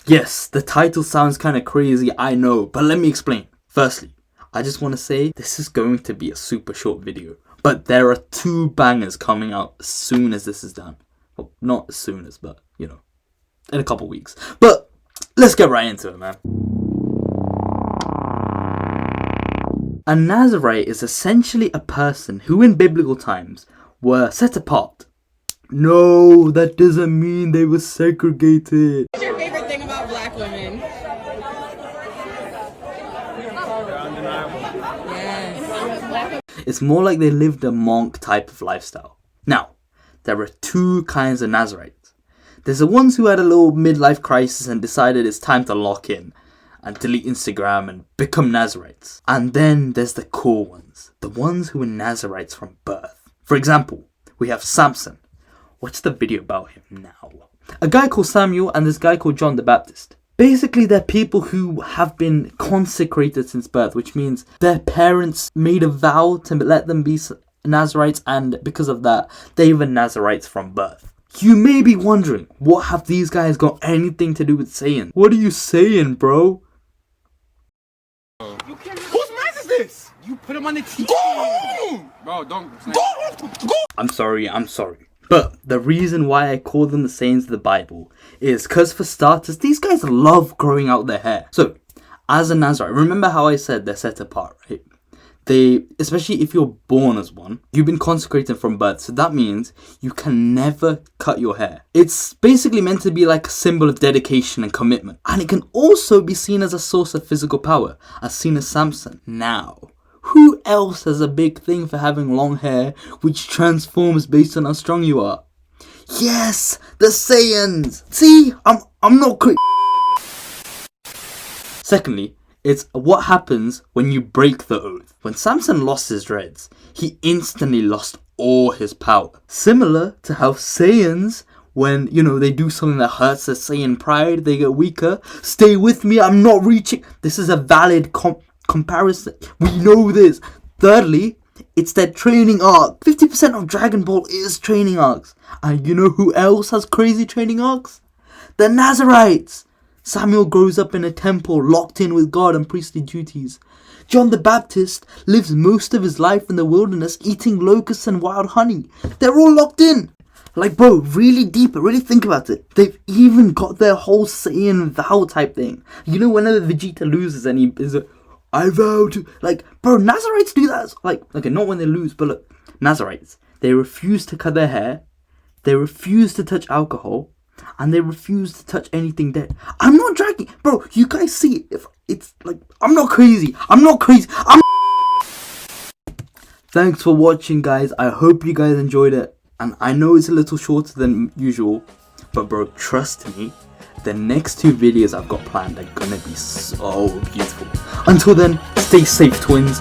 Yes, the title sounds kind of crazy, I know, but let me explain. Firstly, I just want to say this is going to be a super short video, but there are 2 bangers coming out as soon as this is done. Well, not as soon as, but, you know, in a couple weeks. But let's get right into it, man. A Nazarite is essentially a person who in biblical times were set apart. No, that doesn't mean they were segregated. What's your favorite thing about black women? Yes. It's more like they lived a monk type of lifestyle. Now, there are 2 kinds of Nazarites. There's the ones who had a little midlife crisis and decided it's time to lock in and delete Instagram and become Nazarites. And then there's the cool ones, the ones who were Nazarites from birth. For example, we have Samson. Watch the video about him now. A guy called Samuel and this guy called John the Baptist. Basically, they're people who have been consecrated since birth, which means their parents made a vow to let them be Nazarites, and because of that, they were Nazarites from birth. You may be wondering, what have these guys got anything to do with Saiyans? What are you saying, bro? Whose mess is this? You put him on the TV. Go! Bro, don't. Go! I'm sorry. But the reason why I call them the Saiyans of the Bible is because, for starters, these guys love growing out their hair. So, as a Nazarite, remember how I said they're set apart, right? They, especially if you're born as one, you've been consecrated from birth. So that means you can never cut your hair. It's basically meant to be like a symbol of dedication and commitment. And it can also be seen as a source of physical power, as seen as Samson. Now, who else has a big thing for having long hair which transforms based on how strong you are? Yes, the Saiyans! See, I'm not crazy. Secondly, it's what happens when you break the oath. When Samson lost his dreads, he instantly lost all his power. Similar to how Saiyans, when, you know, they do something that hurts their Saiyan pride, they get weaker. Stay with me, I'm not reaching. This is a valid comparison. We know this. Thirdly, it's their training arc. 50% of Dragon Ball is training arcs. And you know who else has crazy training arcs? The Nazarites. Samuel grows up in a temple, locked in with God and priestly duties. John the Baptist lives most of his life in the wilderness, eating locusts and wild honey. They're all locked in. Like, bro, really deep, really think about it. They've even got their whole Saiyan vow type thing. You know, whenever Vegeta loses and he is I vow to, like, bro, Nazarites do that. Like, okay, not when they lose, but look, Nazarites, they refuse to cut their hair, they refuse to touch alcohol, and they refuse to touch anything dead. I'm not dragging, bro, you guys see, if it's like, I'm not crazy. Thanks for watching, guys. I hope you guys enjoyed it. And I know it's a little shorter than usual, but bro, trust me, the next 2 videos I've got planned are gonna be so beautiful. Until then, stay safe, twins.